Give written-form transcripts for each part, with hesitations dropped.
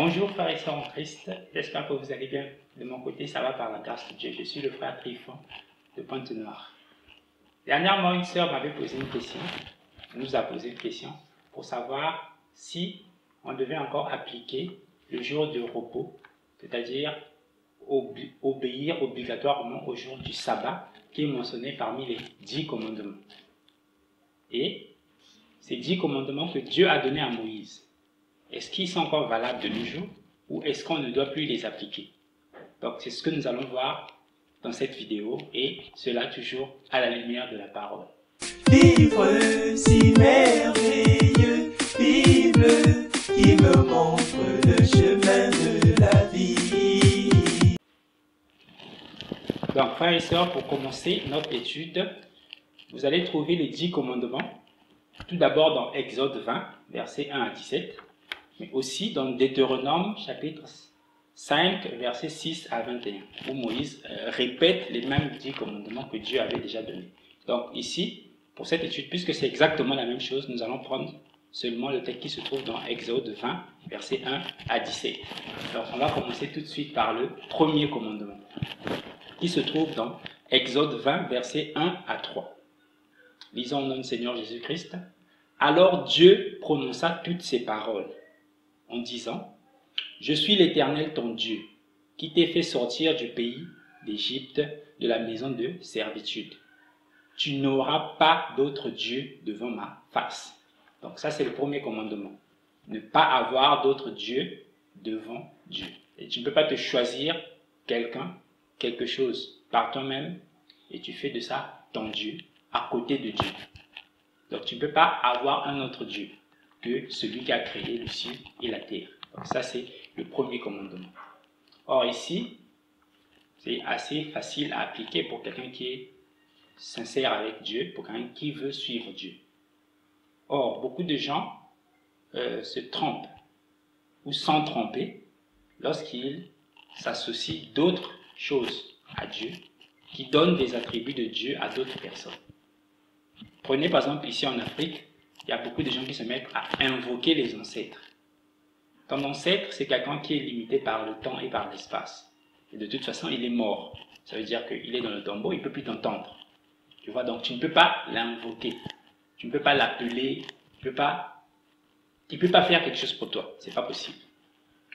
Bonjour frères et sœurs en Christ, j'espère que vous allez bien. De mon côté, ça va par la grâce de Dieu. Je suis le frère Trifon de Pointe-Noire. Dernièrement, une sœur m'avait posé une question, nous a posé une question pour savoir si on devait encore appliquer le jour de repos, c'est-à-dire obéir obligatoirement au jour du sabbat qui est mentionné parmi les 10 commandements. Et ces 10 commandements que Dieu a donnés à Moïse, est-ce qu'ils sont encore valables de nos jours ou est-ce qu'on ne doit plus les appliquer? Donc c'est ce que nous allons voir dans cette vidéo et cela toujours à la lumière de la parole. Livre si merveilleux, Bible qui me montre le chemin de la vie. Donc frères et sœurs, pour commencer notre étude, vous allez trouver les 10 commandements, tout d'abord dans Exode 20, versets 1 à 17, mais aussi dans Deutéronome chapitre 5, versets 6 à 21, où Moïse répète les mêmes 10 commandements que Dieu avait déjà donnés. Donc ici, pour cette étude, puisque c'est exactement la même chose, nous allons prendre seulement le texte qui se trouve dans Exode 20, versets 1 à 17. Alors on va commencer tout de suite par le premier commandement, qui se trouve dans Exode 20, versets 1 à 3. Lisons au nom du Seigneur Jésus-Christ. Alors Dieu prononça toutes ces paroles en disant: Je suis l'Éternel ton Dieu, qui t'ai fait sortir du pays d'Égypte, de la maison de servitude. Tu n'auras pas d'autre Dieu devant ma face. Donc ça c'est le premier commandement. Ne pas avoir d'autre Dieu devant Dieu. Et tu ne peux pas te choisir quelqu'un, quelque chose par toi-même et tu fais de ça ton Dieu à côté de Dieu. Donc tu ne peux pas avoir un autre Dieu que celui qui a créé le ciel et la terre. Donc ça c'est le premier commandement. Or ici, c'est assez facile à appliquer pour quelqu'un qui est sincère avec Dieu, pour quelqu'un qui veut suivre Dieu. Or, beaucoup de gens se trompent ou sont trompés lorsqu'ils s'associent d'autres choses à Dieu, qui donnent des attributs de Dieu à d'autres personnes. Prenez par exemple ici en Afrique, il y a beaucoup de gens qui se mettent à invoquer les ancêtres. Ton ancêtre, c'est quelqu'un qui est limité par le temps et par l'espace. Et de toute façon, il est mort. Ça veut dire qu'il est dans le tombeau, il ne peut plus t'entendre. Tu vois, donc tu ne peux pas l'invoquer. Tu ne peux pas l'appeler. Il ne peut pas faire quelque chose pour toi. Ce n'est pas possible.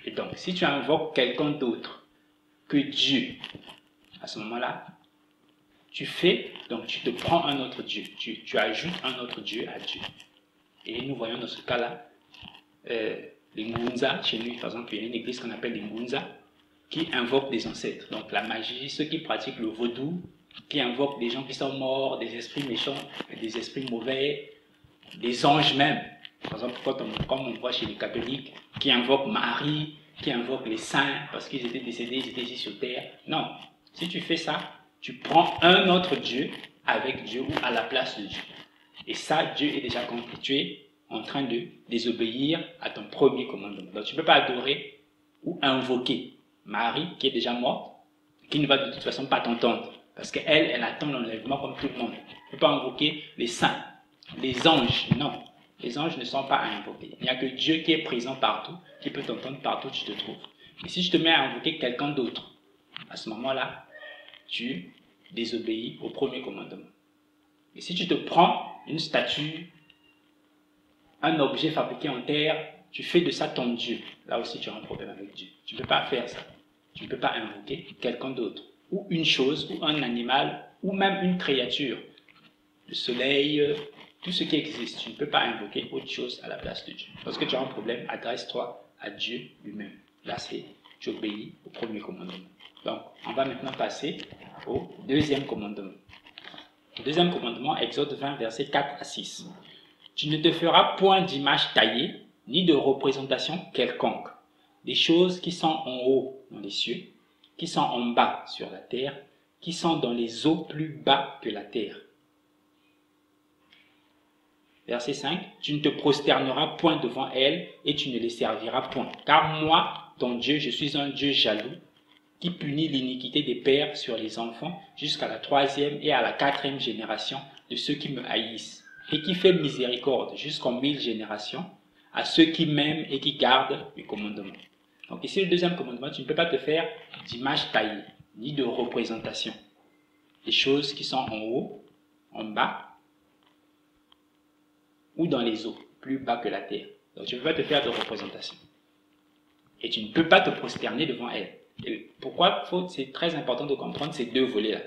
Et donc, si tu invoques quelqu'un d'autre que Dieu, à ce moment-là, tu te prends un autre Dieu. Tu ajoutes un autre Dieu à Dieu. Et nous voyons dans ce cas-là, les Ngunza, chez nous par exemple, il y a une église qu'on appelle les Ngunza, qui invoquent des ancêtres. Donc la magie, ceux qui pratiquent le vaudou, qui invoquent des gens qui sont morts, des esprits méchants, des esprits mauvais, des anges même. Par exemple, comme on voit chez les catholiques, qui invoquent Marie, qui invoquent les saints parce qu'ils étaient décédés, ils étaient ici sur terre. Non, si tu fais ça, tu prends un autre Dieu avec Dieu ou à la place de Dieu. Et ça, Dieu est déjà compris. Tu es en train de désobéir à ton premier commandement. Donc tu ne peux pas adorer ou invoquer Marie qui est déjà morte, qui ne va de toute façon pas t'entendre. Parce qu'elle, elle attend l'enlèvement comme tout le monde. Tu ne peux pas invoquer les saints, les anges. Non, les anges ne sont pas à invoquer. Il n'y a que Dieu qui est présent partout, qui peut t'entendre partout où tu te trouves. Et si je te mets à invoquer quelqu'un d'autre, à ce moment-là, tu désobéis au premier commandement. Et si tu te prends une statue, un objet fabriqué en terre, tu fais de ça ton Dieu. Là aussi, tu as un problème avec Dieu. Tu ne peux pas faire ça. Tu ne peux pas invoquer quelqu'un d'autre, ou une chose, ou un animal, ou même une créature. Le soleil, tout ce qui existe. Tu ne peux pas invoquer autre chose à la place de Dieu. Lorsque tu as un problème, adresse-toi à Dieu lui-même. Là, tu obéis au premier commandement. Donc, on va maintenant passer au deuxième commandement. Le deuxième commandement, Exode 20, versets 4 à 6. Tu ne te feras point d'image taillée, ni de représentation quelconque, des choses qui sont en haut dans les cieux, qui sont en bas sur la terre, qui sont dans les eaux plus bas que la terre. Verset 5. Tu ne te prosterneras point devant elles et tu ne les serviras point. Car moi, ton Dieu, je suis un Dieu jaloux, qui punit l'iniquité des pères sur les enfants jusqu'à la 3e et à la 4e génération de ceux qui me haïssent, et qui fait miséricorde jusqu'en 1000 générations à ceux qui m'aiment et qui gardent mes commandements. Donc ici, le deuxième commandement, tu ne peux pas te faire d'image taillée, ni de représentation. Des choses qui sont en haut, en bas, ou dans les eaux, plus bas que la terre. Donc tu ne peux pas te faire de représentation. Et tu ne peux pas te prosterner devant elle. Et pourquoi c'est très important de comprendre ces deux volets-là.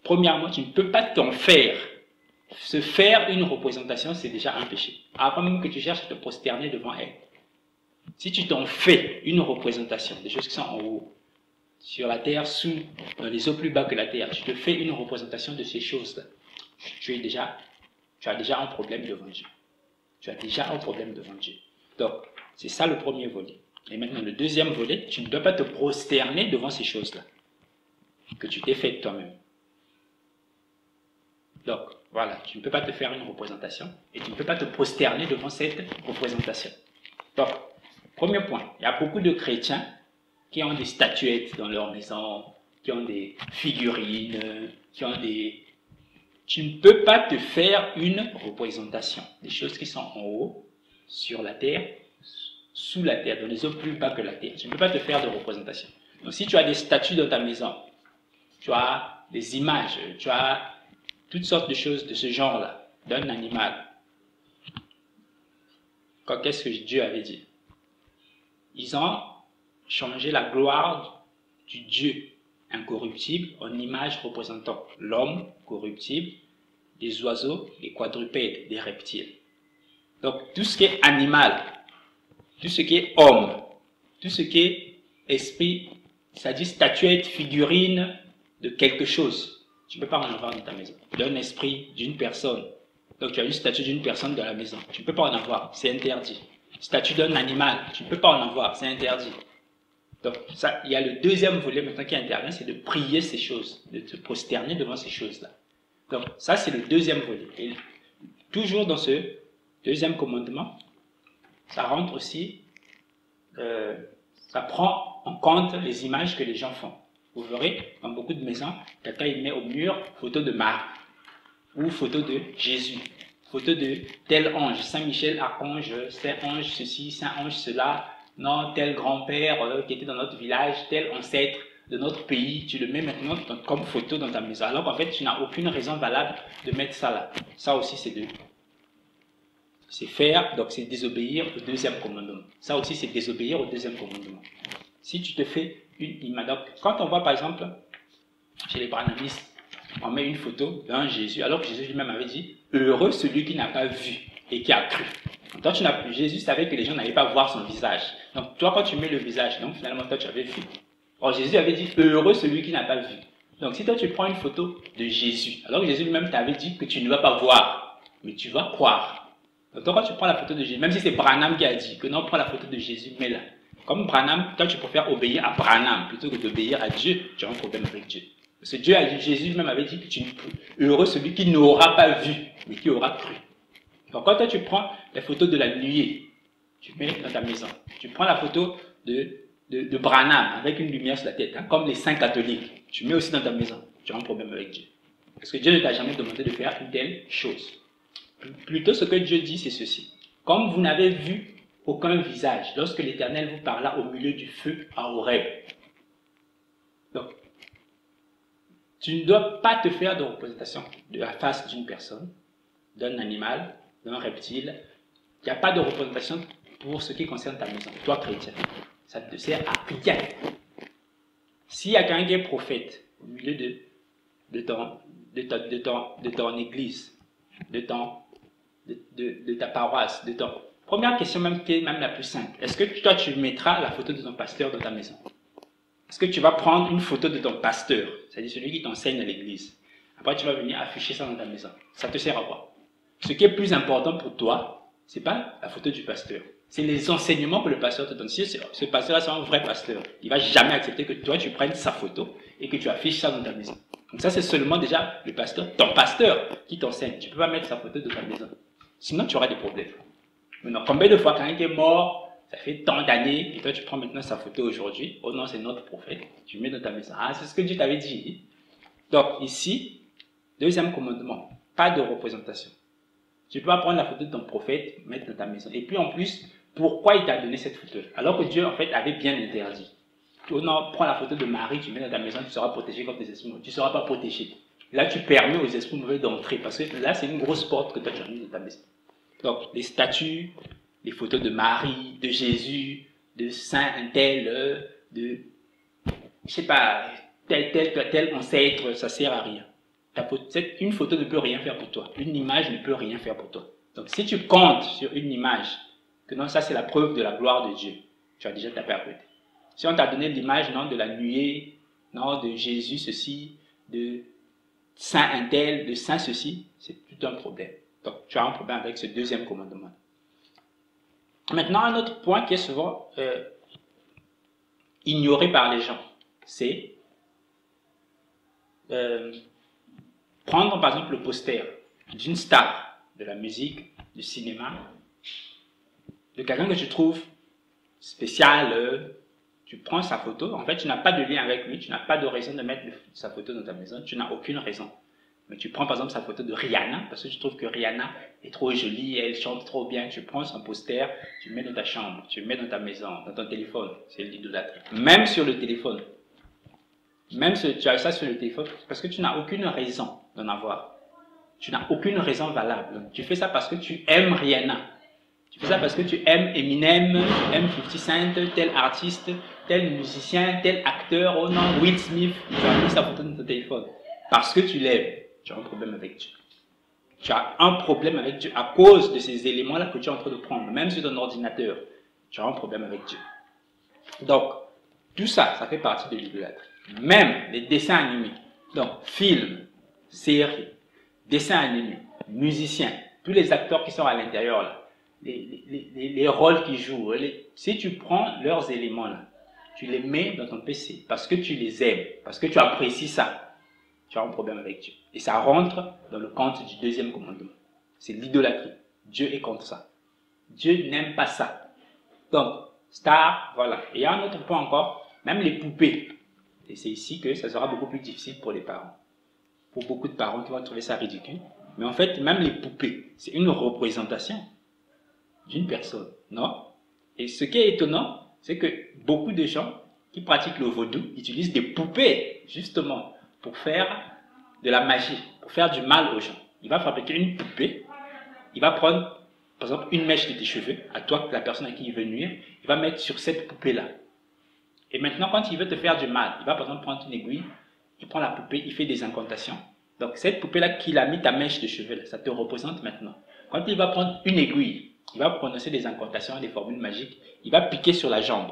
Premièrement, tu ne peux pas t'en faire. Se faire une représentation, c'est déjà un péché. Avant même que tu cherches à te prosterner devant elle. Si tu t'en fais une représentation, des choses qui sont en haut, sur la terre, dans les eaux plus bas que la terre, tu te fais une représentation de ces choses-là, tu as déjà un problème devant Dieu. Tu as déjà un problème devant Dieu. Donc, c'est ça le premier volet. Et maintenant, le deuxième volet, tu ne dois pas te prosterner devant ces choses-là que tu t'es faites toi-même. Donc, voilà, tu ne peux pas te faire une représentation et tu ne peux pas te prosterner devant cette représentation. Donc, premier point, il y a beaucoup de chrétiens qui ont des statuettes dans leur maison, qui ont des figurines, qui ont des... Tu ne peux pas te faire une représentation. Des choses qui sont en haut, sur la terre, sous la terre, dans les eaux plus bas que la terre. Tu ne peux pas te faire de représentation. Donc si tu as des statues dans ta maison, tu as des images, tu as toutes sortes de choses de ce genre-là, d'un animal. Qu'est-ce que Dieu avait dit? Ils ont changé la gloire du Dieu incorruptible en image représentant l'homme corruptible, des oiseaux, des quadrupèdes, des reptiles. Donc tout ce qui est animal, tout ce qui est homme, tout ce qui est esprit, c'est-à-dire statuette, figurine de quelque chose, tu ne peux pas en avoir dans ta maison. D'un esprit, d'une personne. Donc tu as une statue d'une personne dans la maison, tu ne peux pas en avoir, c'est interdit. Statue d'un animal, tu ne peux pas en avoir, c'est interdit. Donc ça, il y a le deuxième volet maintenant qui intervient, c'est de prier ces choses, de te prosterner devant ces choses-là. Donc ça c'est le deuxième volet. Et toujours dans ce deuxième commandement, ça rentre aussi, ça prend en compte les images que les gens font. Vous verrez, dans beaucoup de maisons, quelqu'un il met au mur photo de Marie, ou photo de Jésus, photo de tel ange, Saint Michel, archange, Saint ange ceci, Saint ange cela, non, tel grand-père qui était dans notre village, tel ancêtre de notre pays, tu le mets maintenant comme photo dans ta maison. Alors qu'en fait, tu n'as aucune raison valable de mettre ça là. Ça aussi, c'est faire, donc c'est désobéir au deuxième commandement. Ça aussi, c'est désobéir au deuxième commandement. Si tu te fais une image, donc quand on voit par exemple, chez les branhamistes, on met une photo d'un Jésus, alors que Jésus lui-même avait dit, heureux celui qui n'a pas vu et qui a cru. Donc, toi, Jésus savait que les gens n'allaient pas voir son visage. Donc toi, quand tu mets le visage, donc finalement, toi, tu avais vu. Or, Jésus avait dit, heureux celui qui n'a pas vu. Donc si toi, tu prends une photo de Jésus, alors que Jésus lui-même t'avait dit que tu ne vas pas voir, mais tu vas croire. Donc toi, quand tu prends la photo de Jésus, même si c'est Branham qui a dit que non, prends la photo de Jésus, mets-la. Comme Branham, toi, tu préfères obéir à Branham plutôt que d'obéir à Dieu, tu as un problème avec Dieu. Parce que Dieu a dit, Jésus lui-même avait dit que tu heureux celui qui n'aura pas vu, mais qui aura cru. Donc quand toi tu prends la photo de la nuée, tu mets dans ta maison. Tu prends la photo de Branham avec une lumière sur la tête, hein, comme les saints catholiques. Tu mets aussi dans ta maison. Tu as un problème avec Dieu. Parce que Dieu ne t'a jamais demandé de faire une telle chose. Plutôt ce que Dieu dit, c'est ceci. Comme vous n'avez vu aucun visage, lorsque l'Éternel vous parla au milieu du feu à Horeb. Donc, tu ne dois pas te faire de représentation de la face d'une personne, d'un animal, d'un reptile. Il n'y a pas de représentation pour ce qui concerne ta maison. Toi, chrétien, ça ne te sert à rien. S'il y a quelqu'un qui est prophète au milieu de ton église, de ta paroisse, Première question même qui est même la plus simple. Est-ce que toi, tu mettras la photo de ton pasteur dans ta maison? Est-ce que tu vas prendre une photo de ton pasteur, c'est-à-dire celui qui t'enseigne à l'église? Après, tu vas venir afficher ça dans ta maison. Ça te sert à quoi? Ce qui est plus important pour toi, ce n'est pas la photo du pasteur. C'est les enseignements que le pasteur te donne. Si ce pasteur-là, c'est un vrai pasteur, il ne va jamais accepter que toi, tu prennes sa photo et que tu affiches ça dans ta maison. Donc ça, c'est seulement déjà le pasteur, ton pasteur, qui t'enseigne. Tu ne peux pas mettre sa photo dans ta maison. Sinon, tu auras des problèmes. Maintenant, combien de fois quelqu'un qui est mort, ça fait tant d'années, et toi tu prends maintenant sa photo aujourd'hui, oh non, c'est notre prophète, tu mets dans ta maison. Ah, c'est ce que Dieu t'avait dit. Donc ici, deuxième commandement, pas de représentation. Tu ne peux pas prendre la photo de ton prophète, mettre dans ta maison. Et puis en plus, pourquoi il t'a donné cette photo. Alors que Dieu, en fait, avait bien interdit. Oh non, prends la photo de Marie, tu mets dans ta maison, tu seras protégé contre les esprits mauvais. Tu ne seras pas protégé. Là, tu permets aux esprits mauvais d'entrer. Parce que là, c'est une grosse porte que toi, tu as mise dans ta maison. Donc, les statues, les photos de Marie, de Jésus, de Saint un tel, de, je sais pas, tel ancêtre, ça sert à rien. Une photo ne peut rien faire pour toi. Une image ne peut rien faire pour toi. Donc, si tu comptes sur une image, que non, ça c'est la preuve de la gloire de Dieu, tu as déjà tapé à côté. Si on t'a donné l'image, non, de la nuée, non, de Jésus ceci, de Saint un tel, de Saint ceci, c'est tout un problème. Donc, tu as un problème avec ce deuxième commandement. Maintenant, un autre point qui est souvent ignoré par les gens, c'est prendre par exemple le poster d'une star de la musique, du cinéma, de quelqu'un que tu trouves spécial, tu prends sa photo, en fait tu n'as pas de lien avec lui, tu n'as pas de raison de mettre sa photo dans ta maison, tu n'as aucune raison. Mais tu prends par exemple sa photo de Rihanna, parce que tu trouves que Rihanna est trop jolie, elle chante trop bien, tu prends son poster, tu le mets dans ta chambre, tu le mets dans ta maison, dans ton téléphone, c'est l'idolâtrie. Même sur le téléphone. Même si tu as ça sur le téléphone, parce que tu n'as aucune raison d'en avoir. Tu n'as aucune raison valable. Tu fais ça parce que tu aimes Rihanna. Tu fais ça parce que tu aimes Eminem, tu aimes 50 Cent, tel artiste, tel musicien, tel acteur, oh non, Will Smith, tu as mis sa photo dans ton téléphone. Parce que tu l'aimes. Tu as un problème avec Dieu. Tu as un problème avec Dieu à cause de ces éléments-là que tu es en train de prendre. Même sur ton ordinateur, tu as un problème avec Dieu. Donc, tout ça, ça fait partie de l'idolâtrie. Même les dessins animés. Donc, films, séries, dessins animés, musiciens, tous les acteurs qui sont à l'intérieur, là, les rôles qu'ils jouent, si tu prends leurs éléments, là, tu les mets dans ton PC parce que tu les aimes, parce que tu apprécies ça. Tu as un problème avec Dieu. Et ça rentre dans le compte du deuxième commandement. C'est l'idolâtrie. Dieu est contre ça. Dieu n'aime pas ça. Donc, star, voilà. Et il y a un autre point encore, même les poupées. Et c'est ici que ça sera beaucoup plus difficile pour les parents. Pour beaucoup de parents qui vont trouver ça ridicule. Mais en fait, même les poupées, c'est une représentation d'une personne, non? Et ce qui est étonnant, c'est que beaucoup de gens qui pratiquent le vaudou utilisent des poupées, justement, pour faire de la magie, pour faire du mal aux gens. Il va fabriquer une poupée, il va prendre, par exemple, une mèche de tes cheveux, à toi, la personne à qui il veut nuire, il va mettre sur cette poupée-là. Et maintenant, quand il veut te faire du mal, il va par exemple prendre une aiguille, il prend la poupée, il fait des incantations. Donc cette poupée-là qu'il a mis ta mèche de cheveux, là, ça te représente maintenant. Quand il va prendre une aiguille, il va prononcer des incantations, des formules magiques, il va piquer sur la jambe.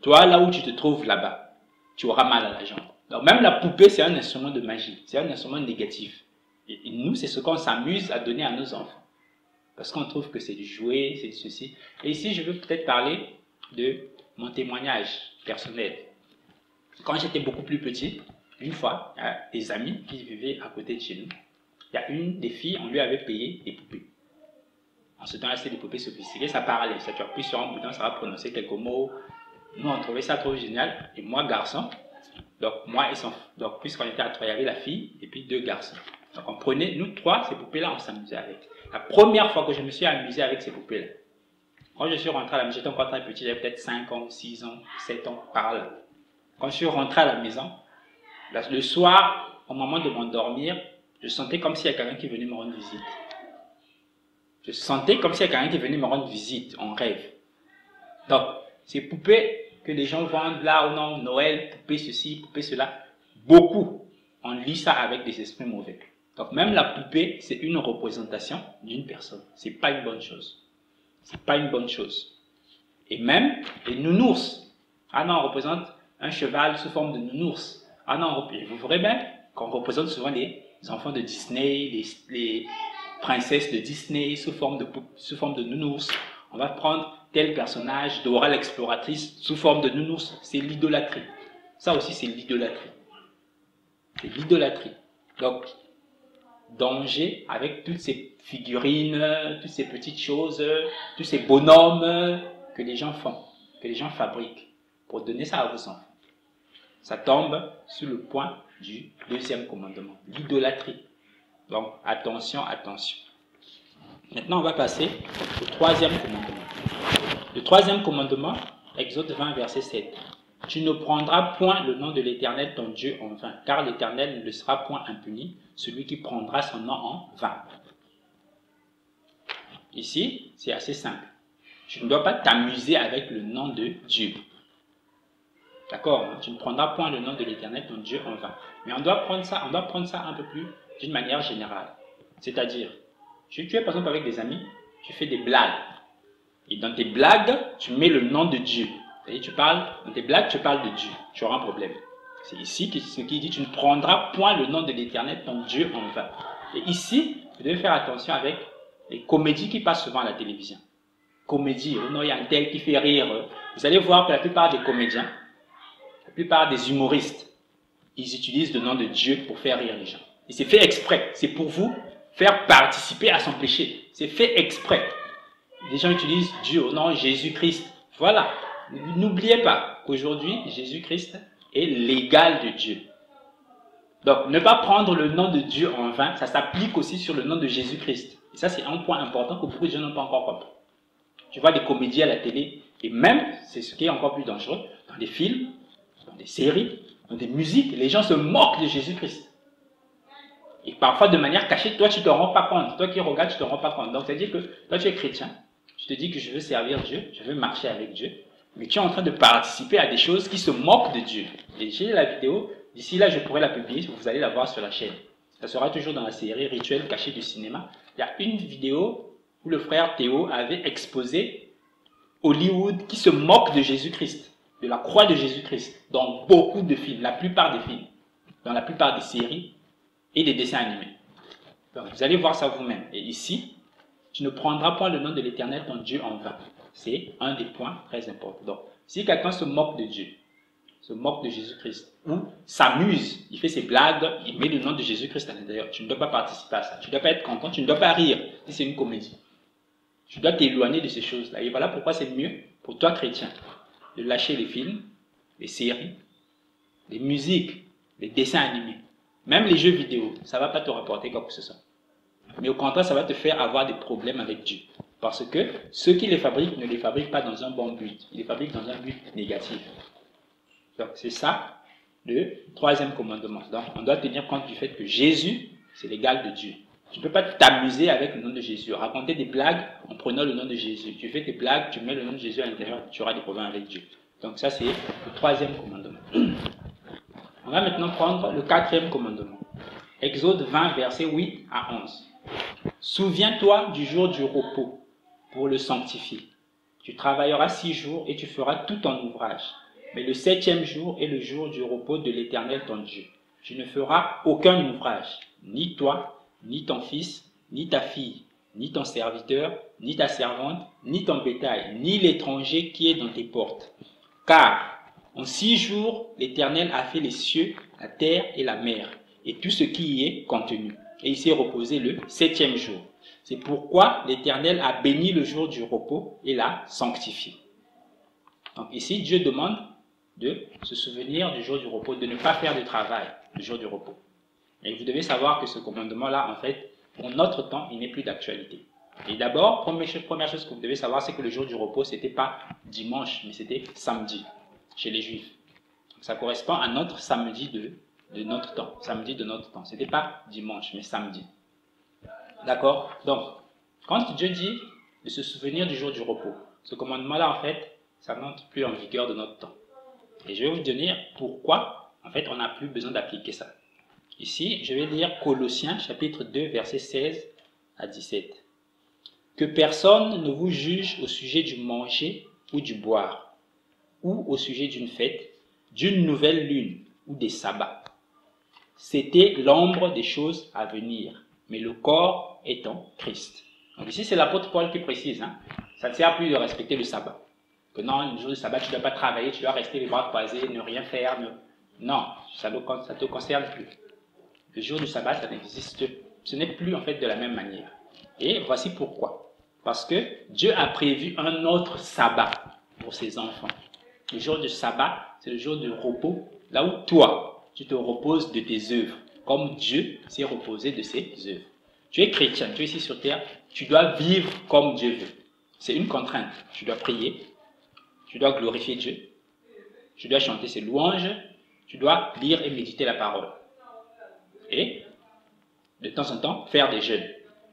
Toi, là où tu te trouves là-bas, tu auras mal à la jambe. Donc même la poupée, c'est un instrument de magie, c'est un instrument négatif. Et nous, c'est ce qu'on s'amuse à donner à nos enfants. Parce qu'on trouve que c'est du jouet, c'est du ceci. Et ici, je veux peut-être parler de mon témoignage personnel. Quand j'étais beaucoup plus petit, une fois, il y a des amis qui vivaient à côté de chez nous. Il y a une des filles, on lui avait payé des poupées. En ce temps-là, c'était des poupées sophistiquées, ça parlait. Ça, tu appuies sur un bouton, ça va prononcer quelques mots. Nous, on trouvait ça trop génial. Et moi, garçon, donc puisqu'on était à trois, il y avait la fille et puis deux garçons. Donc on prenait, nous trois, ces poupées-là, on s'amusait avec. La première fois que je me suis amusé avec ces poupées-là, quand je suis rentré à la maison, j'étais encore très petit, j'avais peut-être 5 ans, 6 ans, 7 ans, par là. Quand je suis rentré à la maison, le soir, au moment de m'endormir, je sentais comme s'il y a quelqu'un qui venait me rendre visite. Je sentais comme s'il y a quelqu'un qui venait me rendre visite en rêve. Donc, ces poupées que les gens vendent là, ou non, Noël, poupée ceci, poupée cela, beaucoup, on lit ça avec des esprits mauvais. Donc, même la poupée, c'est une représentation d'une personne. C'est pas une bonne chose. C'est pas une bonne chose. Et même les nounours. Ah non, on représente un cheval sous forme de nounours. Ah non, vous verrez même qu'on représente souvent les enfants de Disney, les princesses de Disney sous forme de nounours. On va prendre tel personnage, Dora l'exploratrice, sous forme de nounours. C'est l'idolâtrie. Ça aussi, c'est l'idolâtrie. C'est l'idolâtrie. Donc, danger avec toutes ces figurines, toutes ces petites choses, tous ces bonhommes que les gens font, que les gens fabriquent pour donner ça à vos enfants. Ça tombe sur le point du deuxième commandement, l'idolâtrie. Donc, attention, attention. Maintenant, on va passer au troisième commandement. Le troisième commandement, Exode 20, verset 7. Tu ne prendras point le nom de l'Éternel ton Dieu en vain, car l'Éternel ne le sera point impuni, celui qui prendra son nom en vain. Ici, c'est assez simple. Tu ne dois pas t'amuser avec le nom de Dieu. D'accord? Tu ne prendras point le nom de l'Éternel ton Dieu en vain. Mais on doit prendre ça un peu plus d'une manière générale. C'est-à-dire, tu es par exemple avec des amis, tu fais des blagues. Et dans tes blagues, tu mets le nom de Dieu. C'est-à-dire, dans tes blagues, tu parles de Dieu. Tu auras un problème. C'est ici ce qui dit, tu ne prendras point le nom de l'Éternel ton Dieu en vain. Et ici, vous devez faire attention avec les comédies qui passent souvent à la télévision. Comédie, oh non, il y a un tel qui fait rire. Vous allez voir que la plupart des comédiens, la plupart des humoristes, ils utilisent le nom de Dieu pour faire rire les gens. Et c'est fait exprès. C'est pour vous faire participer à son péché. C'est fait exprès. Les gens utilisent Dieu au nom de Jésus-Christ. Voilà. N'oubliez pas qu'aujourd'hui, Jésus-Christ est l'égal de Dieu. Donc, ne pas prendre le nom de Dieu en vain, ça s'applique aussi sur le nom de Jésus-Christ. Et ça, c'est un point important que beaucoup de gens n'ont pas encore compris. Tu vois des comédies à la télé, et même, c'est ce qui est encore plus dangereux, dans des films, dans des séries, dans des musiques, les gens se moquent de Jésus-Christ. Et parfois de manière cachée, toi tu ne te rends pas compte. Toi qui regardes, tu ne te rends pas compte. Donc c'est-à-dire que toi tu es chrétien, tu te dis que je veux servir Dieu, je veux marcher avec Dieu, mais tu es en train de participer à des choses qui se moquent de Dieu. Et j'ai la vidéo, d'ici là je pourrais la publier, vous allez la voir sur la chaîne. Ça sera toujours dans la série Rituel caché du cinéma. Il y a une vidéo où le frère Théo avait exposé Hollywood qui se moque de Jésus-Christ, de la croix de Jésus-Christ, dans beaucoup de films, la plupart des films, dans la plupart des séries et des dessins animés. Donc, vous allez voir ça vous-même. Et ici, tu ne prendras pas le nom de l'Éternel ton Dieu en vain. C'est un des points très importants. Donc, si quelqu'un se moque de Dieu, se moque de Jésus-Christ, ou s'amuse, il fait ses blagues, il met le nom de Jésus-Christ à l'intérieur, tu ne dois pas participer à ça. Tu ne dois pas être content, tu ne dois pas rire si c'est une comédie. Tu dois t'éloigner de ces choses-là. Et voilà pourquoi c'est mieux pour toi, chrétien, de lâcher les films, les séries, les musiques, les dessins animés, même les jeux vidéo. Ça ne va pas te rapporter quoi que ce soit. Mais au contraire, ça va te faire avoir des problèmes avec Dieu. Parce que ceux qui les fabriquent ne les fabriquent pas dans un bon but. Ils les fabriquent dans un but négatif. Donc c'est ça le troisième commandement. Donc on doit tenir compte du fait que Jésus, c'est l'égal de Dieu. Tu ne peux pas t'amuser avec le nom de Jésus, raconter des blagues en prenant le nom de Jésus. Tu fais tes blagues, tu mets le nom de Jésus à l'intérieur, tu auras des problèmes avec Dieu. Donc ça c'est le troisième commandement. On va maintenant prendre le quatrième commandement. Exode 20, versets 8 à 11. Souviens-toi du jour du repos pour le sanctifier. Tu travailleras 6 jours et tu feras tout ton ouvrage. Mais le 7e jour est le jour du repos de l'Éternel ton Dieu. Tu ne feras aucun ouvrage, ni toi, ni ton fils, ni ta fille, ni ton serviteur, ni ta servante, ni ton bétail, ni l'étranger qui est dans tes portes. Car en 6 jours, l'Éternel a fait les cieux, la terre et la mer, et tout ce qui y est contenu. Et il s'est reposé le 7e jour. C'est pourquoi l'Éternel a béni le jour du repos et l'a sanctifié. Donc ici, Dieu demande de se souvenir du jour du repos, de ne pas faire de travail le jour du repos. Et vous devez savoir que ce commandement-là, en fait, pour notre temps, il n'est plus d'actualité. Et d'abord, première chose que vous devez savoir, c'est que le jour du repos, ce n'était pas dimanche, mais c'était samedi, chez les Juifs. Donc, ça correspond à notre samedi de notre temps. Samedi de notre temps. Ce n'était pas dimanche, mais samedi. D'accord? Donc, quand Dieu dit de se souvenir du jour du repos, ce commandement-là, en fait, ça n'entre plus en vigueur de notre temps. Et je vais vous dire pourquoi, en fait, on n'a plus besoin d'appliquer ça. Ici, je vais lire Colossiens, chapitre 2, versets 16 à 17. Que personne ne vous juge au sujet du manger ou du boire, ou au sujet d'une fête, d'une nouvelle lune ou des sabbats. C'était l'ombre des choses à venir, mais le corps est en Christ. Donc ici, c'est l'apôtre Paul qui précise, hein, ça ne sert plus de respecter le sabbat. Que non, le jour du sabbat, tu ne dois pas travailler, tu dois rester les bras croisés, ne rien faire. Non, ça ne te concerne plus. Le jour du sabbat, ça n'existe, ce n'est plus en fait de la même manière. Et voici pourquoi. Parce que Dieu a prévu un autre sabbat pour ses enfants. Le jour du sabbat, c'est le jour de repos, là où toi, tu te reposes de tes œuvres, comme Dieu s'est reposé de ses œuvres. Tu es chrétien, tu es ici sur terre, tu dois vivre comme Dieu veut. C'est une contrainte. Tu dois prier, tu dois glorifier Dieu, tu dois chanter ses louanges, tu dois lire et méditer la parole. Et de temps en temps, faire des jeûnes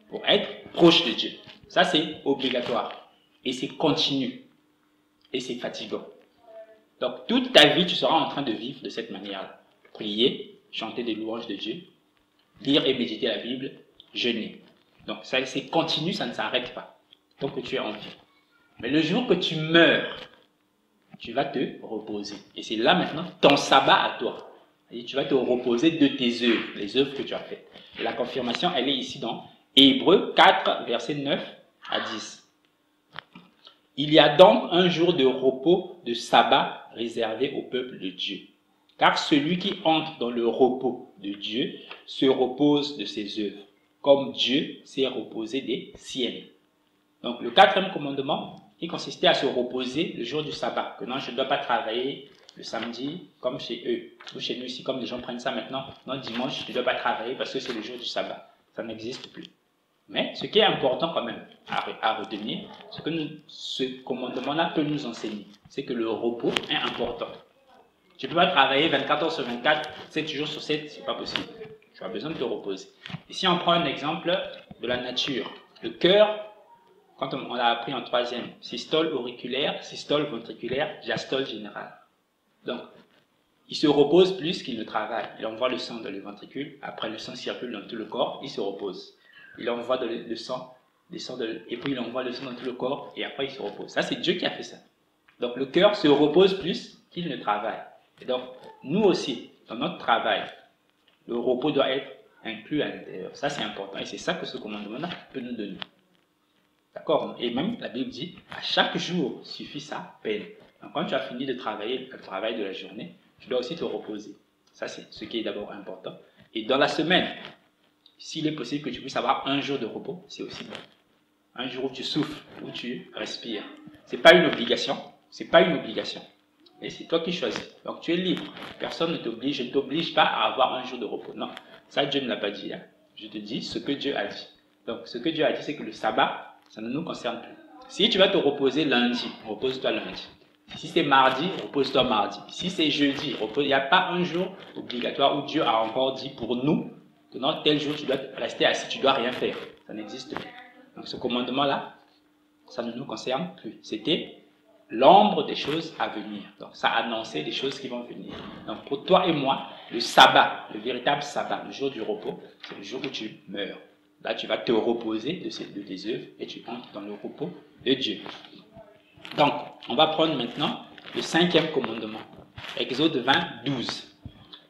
pour être proche de Dieu. Ça, c'est obligatoire. Et c'est continu. Et c'est fatigant. Donc, toute ta vie, tu seras en train de vivre de cette manière-là. Prier, chanter des louanges de Dieu, lire et méditer la Bible, jeûner. Donc, ça, c'est continu, ça ne s'arrête pas. Tant que tu es en vie. Mais le jour que tu meurs, tu vas te reposer. Et c'est là maintenant ton sabbat à toi. Et tu vas te reposer de tes œuvres, les œuvres que tu as faites. Et la confirmation, elle est ici dans Hébreux 4, versets 9 à 10. Il y a donc un jour de repos, de sabbat réservé au peuple de Dieu. Car celui qui entre dans le repos de Dieu se repose de ses œuvres, comme Dieu s'est reposé des siennes. Donc le quatrième commandement, il consistait à se reposer le jour du sabbat. Que non, je ne dois pas travailler le samedi comme chez eux. Ou chez nous ici, comme les gens prennent ça maintenant. Non, dimanche, tu ne dois pas travailler parce que c'est le jour du sabbat. Ça n'existe plus. Mais ce qui est important quand même à retenir, c'est que ce commandement-là peut nous enseigner. C'est que le repos est important. Tu ne peux pas travailler 24 heures sur 24, 7 jours sur 7, c'est pas possible. Tu as besoin de te reposer. Ici, on prend un exemple de la nature. Le cœur, quand on l'a appris en troisième, systole auriculaire, systole ventriculaire, diastole générale. Donc, il se repose plus qu'il ne travaille. Il envoie le sang dans les ventricules, après le sang circule dans tout le corps, il se repose. Il envoie le sang, et puis il envoie le sang dans tout le corps, et après il se repose. Ça, c'est Dieu qui a fait ça. Donc, le cœur se repose plus qu'il ne travaille. Et donc, nous aussi, dans notre travail, le repos doit être inclus à l'intérieur. Ça, c'est important, et c'est ça que ce commandement-là peut nous donner. D'accord? Et même, la Bible dit, à chaque jour suffit sa peine. Donc, quand tu as fini de travailler le travail de la journée, tu dois aussi te reposer. Ça, c'est ce qui est d'abord important. Et dans la semaine, s'il est possible que tu puisses avoir un jour de repos, c'est aussi bon. Un jour où tu souffles, où tu respires. Ce n'est pas une obligation. C'est pas une obligation. Et c'est toi qui choisis. Donc, tu es libre. Personne ne t'oblige. Je ne t'oblige pas à avoir un jour de repos. Non. Ça, Dieu ne l'a pas dit. Hein. Je te dis ce que Dieu a dit. Donc, ce que Dieu a dit, c'est que le sabbat, ça ne nous concerne plus. Si tu vas te reposer lundi, repose-toi lundi. Si c'est mardi, repose-toi mardi. Si c'est jeudi, repose. Il n'y a pas un jour obligatoire où Dieu a encore dit pour nous que dans tel jour, tu dois rester assis, tu ne dois rien faire. Ça n'existe plus. Donc ce commandement-là, ça ne nous concerne plus. C'était l'ombre des choses à venir. Donc ça annonçait des choses qui vont venir. Donc pour toi et moi, le sabbat, le véritable sabbat, le jour du repos, c'est le jour où tu meurs. Là, tu vas te reposer de tes œuvres et tu entres dans le repos de Dieu. Donc, on va prendre maintenant le cinquième commandement. Exode 20, 12.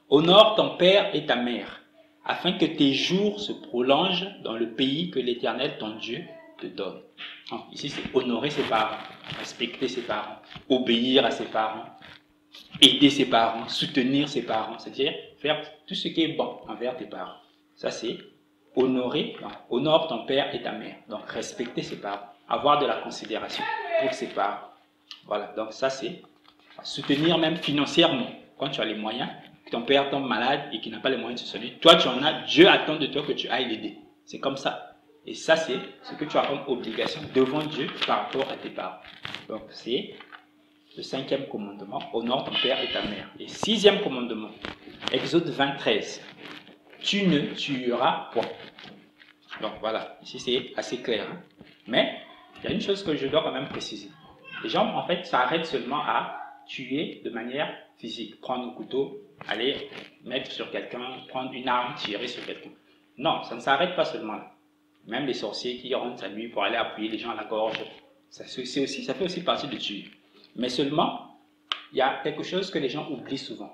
Honore ton père et ta mère, afin que tes jours se prolongent dans le pays que l'Éternel, ton Dieu, te donne. Donc, ici, c'est honorer ses parents, respecter ses parents, obéir à ses parents, aider ses parents, soutenir ses parents, c'est-à-dire faire tout ce qui est bon envers tes parents. Ça, c'est honorer, donc, honore ton père et ta mère. Donc, respecter ses parents, avoir de la considération pour ses parents. Voilà, donc ça, c'est soutenir même financièrement, quand tu as les moyens, que ton père tombe malade et qu'il n'a pas les moyens de se soigner. Toi, tu en as, Dieu attend de toi que tu ailles l'aider. C'est comme ça. Et ça, c'est ce que tu as comme obligation devant Dieu par rapport à tes parents. Donc, c'est le cinquième commandement, honore ton père et ta mère. Et sixième commandement, Exode 20, 13. Tu ne tueras point. Donc voilà, ici c'est assez clair. Hein? Mais il y a une chose que je dois quand même préciser. Les gens, en fait, s'arrêtent seulement à tuer de manière physique. Prendre un couteau, aller mettre sur quelqu'un, prendre une arme, tirer sur quelqu'un. Non, ça ne s'arrête pas seulement là. Même les sorciers qui rentrent la nuit pour aller appuyer les gens à la gorge, ça fait aussi partie de tuer. Mais seulement, il y a quelque chose que les gens oublient souvent.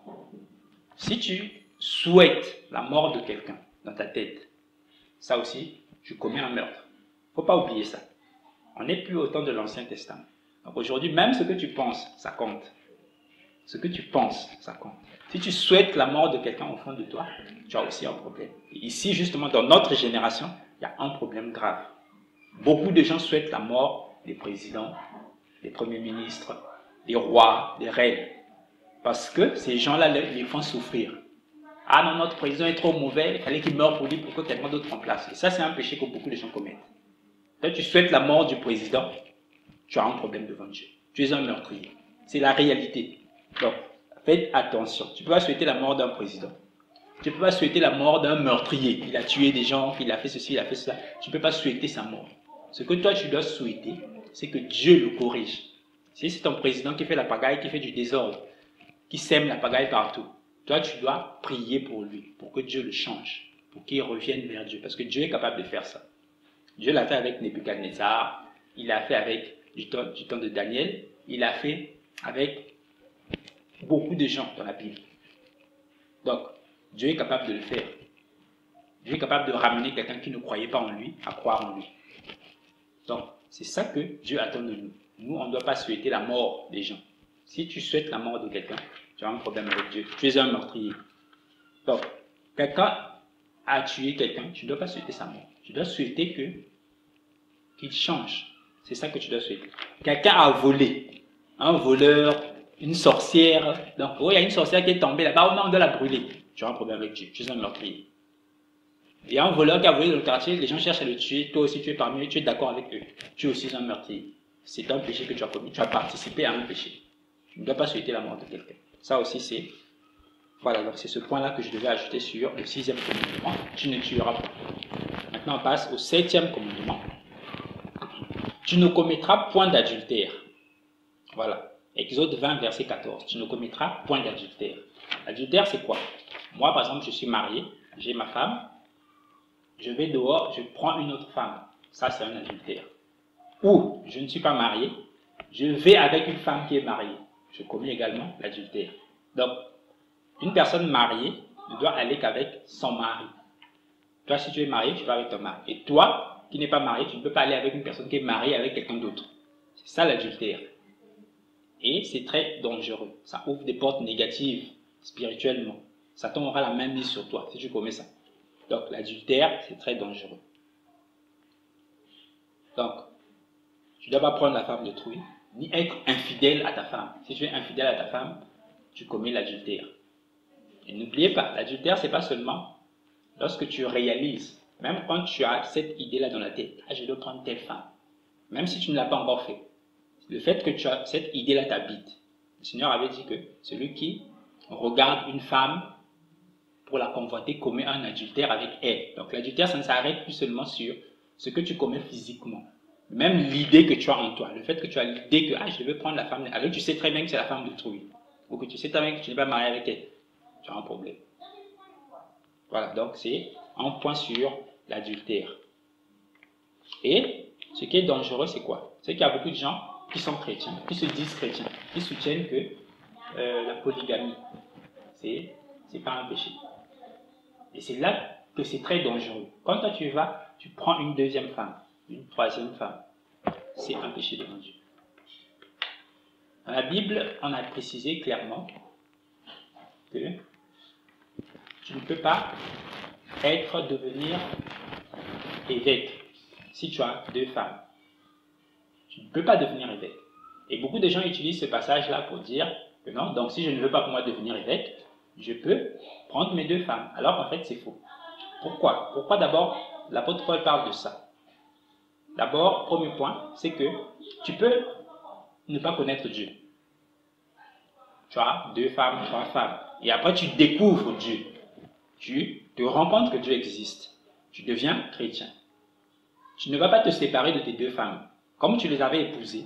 Si tu souhaites la mort de quelqu'un dans ta tête, ça aussi, tu commets un meurtre. Il ne faut pas oublier ça. On n'est plus au temps de l'Ancien Testament. Donc aujourd'hui, même ce que tu penses, ça compte. Ce que tu penses, ça compte. Si tu souhaites la mort de quelqu'un au fond de toi, tu as aussi un problème. Et ici, justement, dans notre génération, il y a un problème grave. Beaucoup de gens souhaitent la mort des présidents, des premiers ministres, des rois, des reines. Parce que ces gens-là les font souffrir. Ah non, notre président est trop mauvais, il fallait qu'il meure pour lui pour que quelqu'un d'autre remplace. Et ça, c'est un péché que beaucoup de gens commettent. Toi, tu souhaites la mort du président, tu as un problème devant Dieu. Tu es un meurtrier. C'est la réalité. Donc, faites attention. Tu ne peux pas souhaiter la mort d'un président. Tu ne peux pas souhaiter la mort d'un meurtrier. Il a tué des gens, il a fait ceci, il a fait cela. Tu ne peux pas souhaiter sa mort. Ce que toi, tu dois souhaiter, c'est que Dieu le corrige. Si c'est ton président qui fait la pagaille, qui fait du désordre, qui sème la pagaille partout, toi, tu dois prier pour lui, pour que Dieu le change, pour qu'il revienne vers Dieu. Parce que Dieu est capable de faire ça. Dieu l'a fait avec Nebuchadnezzar, il l'a fait avec du temps de Daniel, il l'a fait avec beaucoup de gens dans la Bible. Donc, Dieu est capable de le faire. Dieu est capable de ramener quelqu'un qui ne croyait pas en lui à croire en lui. Donc, c'est ça que Dieu attend de nous. Nous, on ne doit pas souhaiter la mort des gens. Si tu souhaites la mort de quelqu'un, tu as un problème avec Dieu. Tu es un meurtrier. Donc, quelqu'un a tué quelqu'un, tu ne dois pas souhaiter sa mort. Tu dois souhaiter qu'il change. C'est ça que tu dois souhaiter. Quelqu'un a volé. Un voleur, une sorcière. Donc, oh, il y a une sorcière qui est tombée là-bas. Oh non, on doit la brûler. Tu as un problème avec Dieu. Tu es un meurtrier. Il y a un voleur qui a volé dans le quartier. Les gens cherchent à le tuer. Toi aussi, tu es parmi eux. Tu es d'accord avec eux. Tu es aussi un meurtrier. C'est un péché que tu as commis. Tu as participé à un péché. Tu ne dois pas souhaiter la mort de quelqu'un. Ça aussi, c'est... Voilà, donc c'est ce point-là que je devais ajouter sur le 6e commandement. Tu ne tueras pas. Maintenant, on passe au 7e commandement. Tu ne commettras point d'adultère. Voilà. Exode 20, verset 14. Tu ne commettras point d'adultère. L'adultère, c'est quoi? Moi, par exemple, je suis marié, j'ai ma femme, je vais dehors, je prends une autre femme. Ça, c'est un adultère. Ou, je ne suis pas marié, je vais avec une femme qui est mariée. Je commets également l'adultère. Donc, une personne mariée ne doit aller qu'avec son mari. Toi, si tu es marié, tu vas avec ton mari. Et toi, qui n'es pas marié, tu ne peux pas aller avec une personne qui est mariée avec quelqu'un d'autre. C'est ça l'adultère. Et c'est très dangereux. Ça ouvre des portes négatives spirituellement. Satan aura la main mise sur toi si tu commets ça. Donc l'adultère, c'est très dangereux. Donc, tu ne dois pas prendre la femme d'autrui, ni être infidèle à ta femme. Si tu es infidèle à ta femme, tu commets l'adultère. Et n'oubliez pas, l'adultère, ce n'est pas seulement lorsque tu réalises, même quand tu as cette idée-là dans la tête, ah, je dois prendre telle femme, même si tu ne l'as pas encore fait, le fait que tu as cette idée-là t'habite. Le Seigneur avait dit que celui qui regarde une femme pour la convoiter commet un adultère avec elle. Donc l'adultère, ça ne s'arrête plus seulement sur ce que tu commets physiquement. Même l'idée que tu as en toi, le fait que tu as l'idée que ah, je vais prendre la femme, alors tu sais très bien que c'est la femme d'autrui, ou que tu sais très bien que tu n'es pas marié avec elle, tu as un problème. Voilà, donc c'est un point sur l'adultère. Et ce qui est dangereux, c'est quoi? C'est qu'il y a beaucoup de gens qui sont chrétiens, qui se disent chrétiens, qui soutiennent que la polygamie, c'est pas un péché. Et c'est là que c'est très dangereux. Quand toi tu vas, tu prends une deuxième femme, une troisième femme, c'est un péché devant Dieu. Dans la Bible, on a précisé clairement que tu ne peux pas devenir évêque si tu as deux femmes. Tu ne peux pas devenir évêque. Et beaucoup de gens utilisent ce passage-là pour dire que non, donc si je ne veux pas pour moi devenir évêque, je peux prendre mes deux femmes. Alors en fait, c'est faux. Pourquoi? Pourquoi d'abord l'apôtre Paul parle de ça? D'abord, premier point, c'est que tu peux ne pas connaître Dieu. Tu as deux femmes, trois femmes. Et après, tu découvres Dieu. Tu te rends compte que Dieu existe. Tu deviens chrétien. Tu ne vas pas te séparer de tes deux femmes. Comme tu les avais épousées,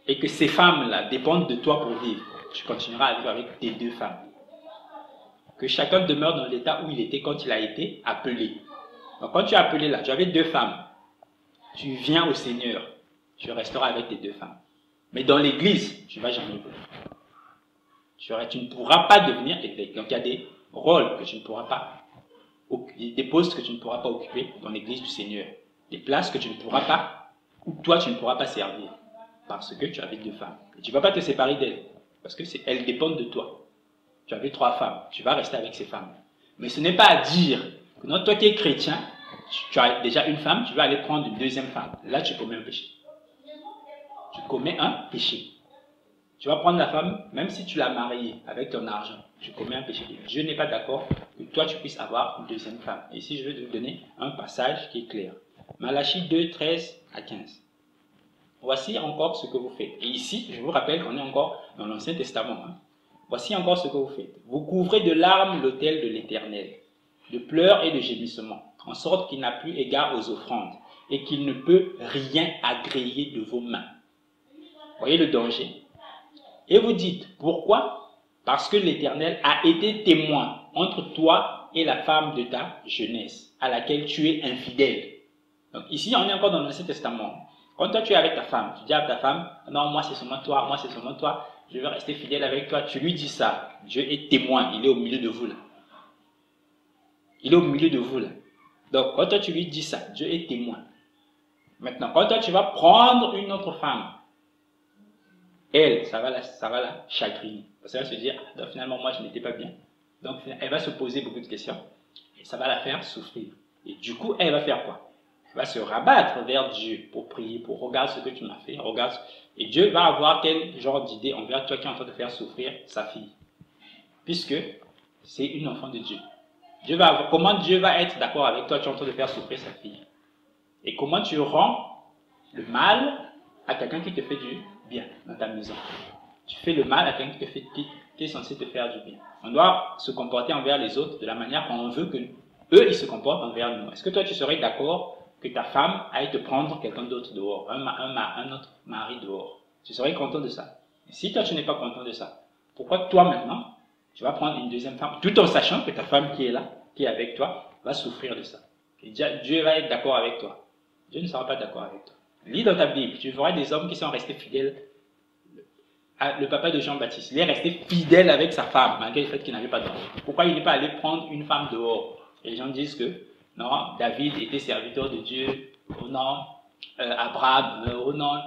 et que ces femmes-là dépendent de toi pour vivre, tu continueras à vivre avec tes deux femmes. Que chacun demeure dans l'état où il était quand il a été appelé. Donc quand tu es appelé là, tu avais deux femmes. Tu viens au Seigneur, tu resteras avec tes deux femmes. Mais dans l'église, tu ne vas jamais vivre. Tu ne pourras pas devenir évêque. Donc il y a des rôles que tu ne pourras pas, des postes que tu ne pourras pas occuper dans l'église du Seigneur. Des places que tu ne pourras pas, ou toi tu ne pourras pas servir. Parce que tu avais deux femmes. Et tu ne vas pas te séparer d'elles. Parce qu'elles dépendent de toi. Tu avais trois femmes. Tu vas rester avec ces femmes. Mais ce n'est pas à dire que non, toi qui es chrétien, tu as déjà une femme, tu vas aller prendre une deuxième femme. Là, tu commets un péché. Tu commets un péché. Tu vas prendre la femme, même si tu l'as mariée avec ton argent, tu commets un péché. Dieu n'est pas d'accord que toi tu puisses avoir une deuxième femme. Et ici, je vais te donner un passage qui est clair. Malachie 2, 13 à 15. voici encore ce que vous faites. Et ici, je vous rappelle qu'on est encore dans l'Ancien Testament. Hein. Voici encore ce que vous faites. Vous couvrez de larmes l'autel de l'Éternel, de pleurs et de gémissements, en sorte qu'il n'a plus égard aux offrandes et qu'il ne peut rien agréer de vos mains. Voyez le danger. Et vous dites, pourquoi? Parce que l'Éternel a été témoin entre toi et la femme de ta jeunesse, à laquelle tu es infidèle. Donc ici, on est encore dans l'Ancien Testament. Quand toi, tu es avec ta femme, tu dis à ta femme, non, moi c'est seulement toi, je veux rester fidèle avec toi. Tu lui dis ça. Dieu est témoin, il est au milieu de vous là. Il est au milieu de vous là. Donc quand toi, tu lui dis ça, Dieu est témoin. Maintenant, quand toi, tu vas prendre une autre femme, elle, ça va la chagriner. Parce qu'elle va se dire, ah, finalement, moi, je n'étais pas bien. Donc, elle va se poser beaucoup de questions. Et ça va la faire souffrir. Et du coup, elle va faire quoi? Elle va se rabattre vers Dieu pour prier, pour regarder ce que tu m'as fait. Regarde. Et Dieu va avoir quel genre d'idée envers toi qui est en train de faire souffrir sa fille. Puisque c'est une enfant de Dieu. Comment Dieu va être d'accord avec toi, tu es en train de faire souffrir sa fille? Et comment tu rends le mal à quelqu'un qui te fait du bien dans ta maison? Tu fais le mal à quelqu'un qui est censé te faire du bien. On doit se comporter envers les autres de la manière qu'on veut que eux ils se comportent envers nous. Est-ce que toi tu serais d'accord que ta femme aille te prendre quelqu'un d'autre dehors, un autre mari dehors? Tu serais content de ça? Et si toi tu n'es pas content de ça, pourquoi toi maintenant tu vas prendre une deuxième femme tout en sachant que ta femme qui est là, qui est avec toi, va souffrir de ça? Et Dieu va être d'accord avec toi. Dieu ne sera pas d'accord avec toi. Lis dans ta Bible, tu verras des hommes qui sont restés fidèles. Le papa de Jean-Baptiste, il est resté fidèle avec sa femme, malgré le fait qu'il n'avait pas d'enfant. Pourquoi il n'est pas allé prendre une femme dehors? Et les gens disent que non, David était serviteur de Dieu, au nom Abraham, au nom,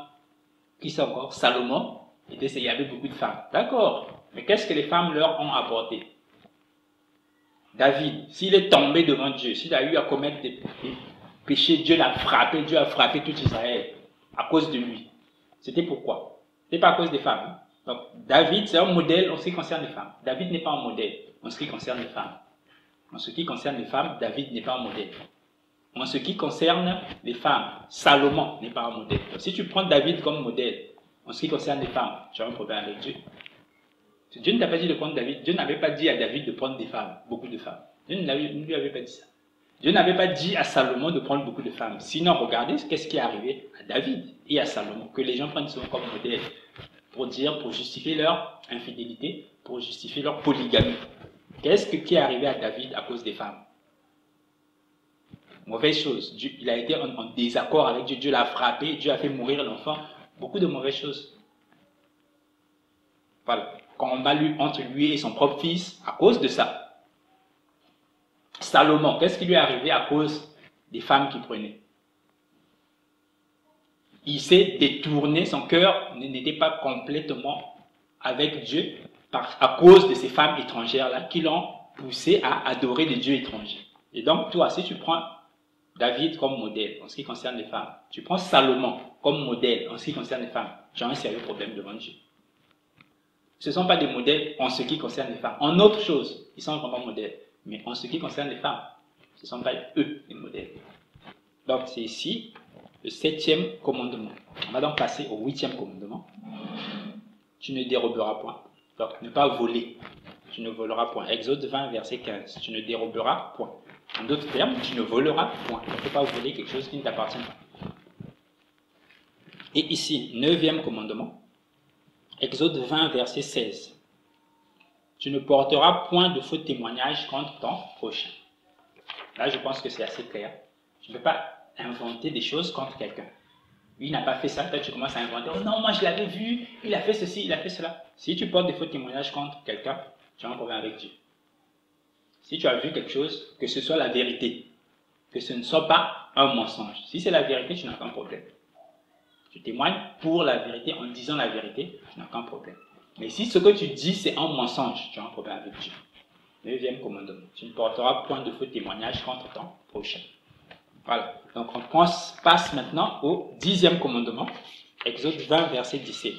qui c'est encore, Salomon, il y avait beaucoup de femmes. D'accord, mais qu'est-ce que les femmes leur ont apporté? David, s'il est tombé devant Dieu, s'il a eu à commettre des péchés, Dieu a frappé tout Israël à cause de lui. C'était pourquoi? Ce n'est pas à cause des femmes. Hein? Donc, David, c'est un modèle en ce qui concerne les femmes. David n'est pas un modèle en ce qui concerne les femmes. En ce qui concerne les femmes, David n'est pas un modèle. En ce qui concerne les femmes, Salomon n'est pas un modèle. Donc, si tu prends David comme modèle, en ce qui concerne les femmes, tu as un problème avec Dieu. Dieu ne t'a pas dit de prendre David. Dieu n'avait pas dit à David de prendre des femmes, beaucoup de femmes. Dieu ne lui avait pas dit ça. Dieu n'avait pas dit à Salomon de prendre beaucoup de femmes. Sinon, regardez qu'est-ce qui est arrivé à David et à Salomon, que les gens prennent souvent comme modèle pour justifier leur infidélité, pour justifier leur polygamie. Qu'est-ce qui est arrivé à David à cause des femmes? Mauvaise chose. Il a été en désaccord avec Dieu. Dieu l'a frappé, Dieu a fait mourir l'enfant. Beaucoup de mauvaises choses. Voilà. Combat entre lui et son propre fils à cause de ça. Salomon, qu'est-ce qui lui est arrivé à cause des femmes qu'il prenait? Il s'est détourné, son cœur n'était pas complètement avec Dieu à cause de ces femmes étrangères-là qui l'ont poussé à adorer des dieux étrangers. Et donc toi, si tu prends David comme modèle en ce qui concerne les femmes, tu prends Salomon comme modèle en ce qui concerne les femmes, tu as un sérieux problème devant Dieu. Ce ne sont pas des modèles en ce qui concerne les femmes. En autre chose, ils sont vraiment modèles. Mais en ce qui concerne les femmes, ce ne sont pas eux les modèles. Donc c'est ici le 7e commandement. On va donc passer au 8e commandement. Tu ne déroberas point. Donc ne pas voler. Tu ne voleras point. Exode 20, verset 15. Tu ne déroberas point. En d'autres termes, tu ne voleras point. Tu ne peux pas voler quelque chose qui ne t'appartient pas. Et ici, 9e commandement. Exode 20, verset 16. Tu ne porteras point de faux témoignages contre ton prochain. Là, je pense que c'est assez clair. Tu ne peux pas inventer des choses contre quelqu'un. Lui, il n'a pas fait ça, toi tu commences à inventer. Oh non, moi je l'avais vu, il a fait ceci, il a fait cela. Si tu portes des faux témoignages contre quelqu'un, tu as un problème avec Dieu. Si tu as vu quelque chose, que ce soit la vérité, que ce ne soit pas un mensonge. Si c'est la vérité, tu n'as aucun problème. Tu témoignes pour la vérité en disant la vérité, tu n'as aucun problème. Mais si ce que tu dis c'est un mensonge, tu as un problème avec Dieu. 9e commandement. Tu ne porteras point de faux témoignages contre ton prochain. Voilà. Donc on passe maintenant au 10e commandement. Exode 20, verset 17.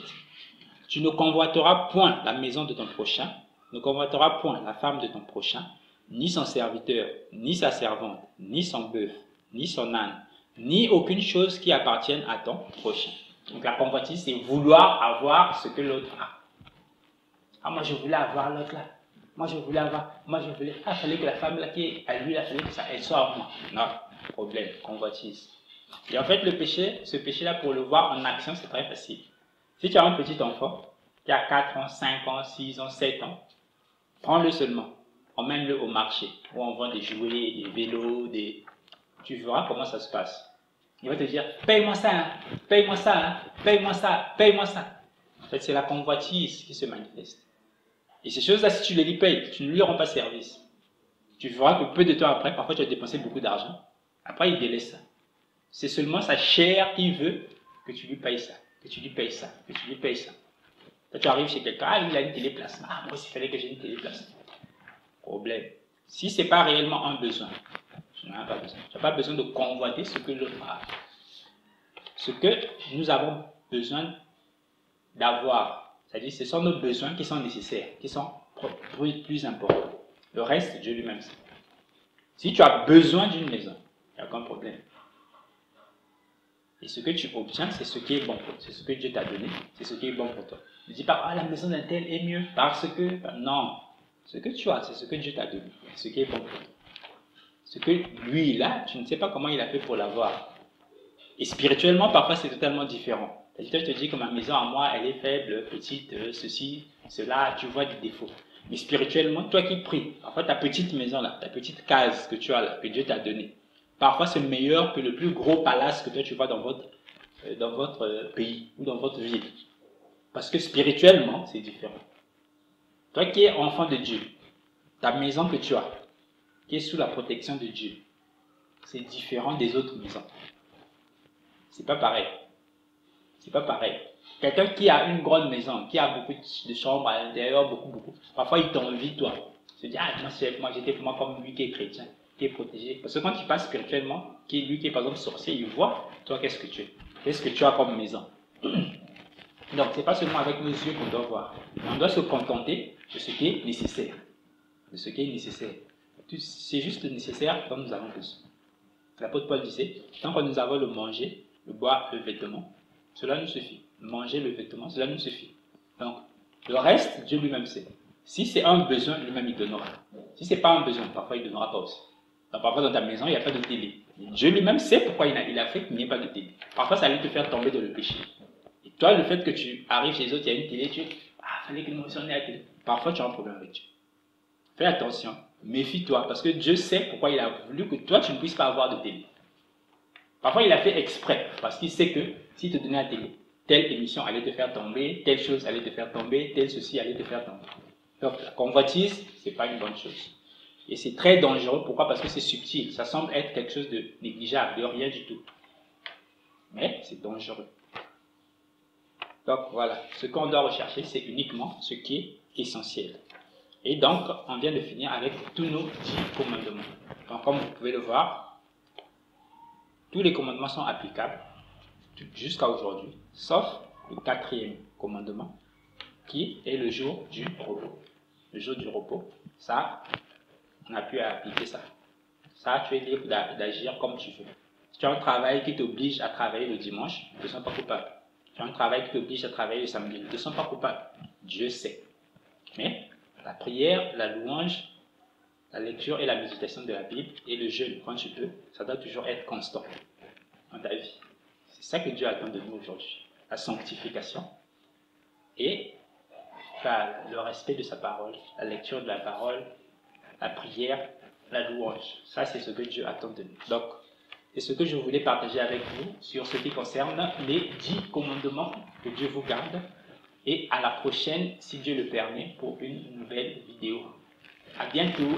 Tu ne convoiteras point la maison de ton prochain, ne convoiteras point la femme de ton prochain, ni son serviteur, ni sa servante, ni son bœuf, ni son âne, ni aucune chose qui appartienne à ton prochain. Donc la convoitise, c'est vouloir avoir ce que l'autre a. Ah, moi je voulais avoir l'autre là. Moi je voulais avoir. Moi je voulais. Ah, il fallait que la femme là qui est à lui, il fallait que ça, elle soit à moi. Non, problème, convoitise. Et en fait, le péché, ce péché-là, pour le voir en action, c'est très facile. Si tu as un petit enfant qui a 4 ans, 5 ans, 6 ans, 7 ans, prends-le seulement. Emmène-le au marché où on vend des jouets, des vélos, des. Tu verras comment ça se passe. Il va te dire, paye-moi ça, hein, paye-moi ça, hein, paye-moi ça, paye-moi ça. En fait, c'est la convoitise qui se manifeste. Et ces choses-là, si tu les lui payes, tu ne lui rends pas service. Tu verras que peu de temps après, parfois tu as dépensé beaucoup d'argent. Après, il délaisse ça. C'est seulement sa chair qui veut que tu lui payes ça, que tu lui payes ça, que tu lui payes ça. Quand tu arrives chez quelqu'un, ah, il a une téléplacement. Ah, moi aussi, il fallait que j'ai une téléplacement. Problème. Si ce n'est pas réellement un besoin, tu n'en as pas besoin. Tu n'as pas besoin de convoiter ce que l'autre a. Ce que nous avons besoin d'avoir, c'est-à-dire ce sont nos besoins qui sont nécessaires, qui sont plus importants. Le reste, Dieu lui-même sait. Si tu as besoin d'une maison, il n'y a aucun problème. Et ce que tu obtiens, c'est ce qui est bon pour toi. C'est ce que Dieu t'a donné, c'est ce qui est bon pour toi. Ne dis pas, ah, la maison d'un tel est mieux parce que. Non. Ce que tu as, c'est ce que Dieu t'a donné, ce qui est bon pour toi. Ce que lui, il a, tu ne sais pas comment il a fait pour l'avoir. Et spirituellement, parfois, c'est totalement différent. C'est-à-dire, je te dis que ma maison à moi, elle est faible, petite, ceci, cela, tu vois des défauts. Mais spirituellement, toi qui pries, parfois ta petite maison là, ta petite case que tu as là, que Dieu t'a donnée, parfois c'est meilleur que le plus gros palace que toi tu vois dans votre pays ou dans votre ville. Parce que spirituellement, c'est différent. Toi qui es enfant de Dieu, ta maison que tu as, qui est sous la protection de Dieu, c'est différent des autres maisons. C'est pas pareil. C'est pas pareil. Quelqu'un qui a une grande maison, qui a beaucoup de chambres à l'intérieur, beaucoup, parfois il t'envie, toi. Il se dit, ah, moi comme lui qui est chrétien, qui est protégé. Parce que quand tu passes spirituellement, lui qui est par exemple sorcier, il voit, toi, qu'est-ce que tu es. Qu'est-ce que tu as comme maison. Donc, c'est pas seulement avec nos yeux qu'on doit voir. On doit se contenter de ce qui est nécessaire. De ce qui est nécessaire. C'est juste nécessaire dont nous avons besoin. L'apôtre Paul disait, tant que nous avons le manger, le boire, le vêtement, cela nous suffit. Manger le vêtement, cela nous suffit. Donc, le reste, Dieu lui-même sait. Si c'est un besoin, lui-même il donnera. Si ce n'est pas un besoin, parfois il ne donnera pas aussi. Donc, parfois dans ta maison, il n'y a pas de télé. Dieu lui-même sait pourquoi il a fait qu'il n'y ait pas de télé. Parfois, ça allait te faire tomber dans le péché. Et toi, le fait que tu arrives chez les autres, il y a une télé, tu dis, ah, il fallait que nous aussi on ait la télé. Parfois, tu as un problème avec Dieu. Fais attention, méfie-toi, parce que Dieu sait pourquoi il a voulu que toi, tu ne puisses pas avoir de télé. Parfois, il a fait exprès, parce qu'il sait que s'il te donnait la télé, telle émission allait te faire tomber, telle chose allait te faire tomber, tel ceci allait te faire tomber. Donc, la convoitise, ce n'est pas une bonne chose. Et c'est très dangereux. Pourquoi? Parce que c'est subtil. Ça semble être quelque chose de négligeable, de rien du tout. Mais c'est dangereux. Donc, voilà. Ce qu'on doit rechercher, c'est uniquement ce qui est essentiel. Et donc, on vient de finir avec tous nos 10 commandements. Donc, comme vous pouvez le voir, tous les commandements sont applicables jusqu'à aujourd'hui, sauf le 4e commandement, qui est le jour du repos. Le jour du repos, ça, on a pu appliquer ça. Ça, tu es libre d'agir comme tu veux. Si tu as un travail qui t'oblige à travailler le dimanche, ne te sens pas coupable. Si tu as un travail qui t'oblige à travailler le samedi, ne te sens pas coupable. Dieu sait. Mais la prière, la louange, la lecture et la méditation de la Bible et le jeûne, quand tu peux, ça doit toujours être constant dans ta vie. C'est ça que Dieu attend de nous aujourd'hui. La sanctification et le respect de sa parole, la lecture de la parole, la prière, la louange. Ça, c'est ce que Dieu attend de nous. Donc, c'est ce que je voulais partager avec vous sur ce qui concerne les 10 commandements. Que Dieu vous garde. Et à la prochaine, si Dieu le permet, pour une nouvelle vidéo. À bientôt.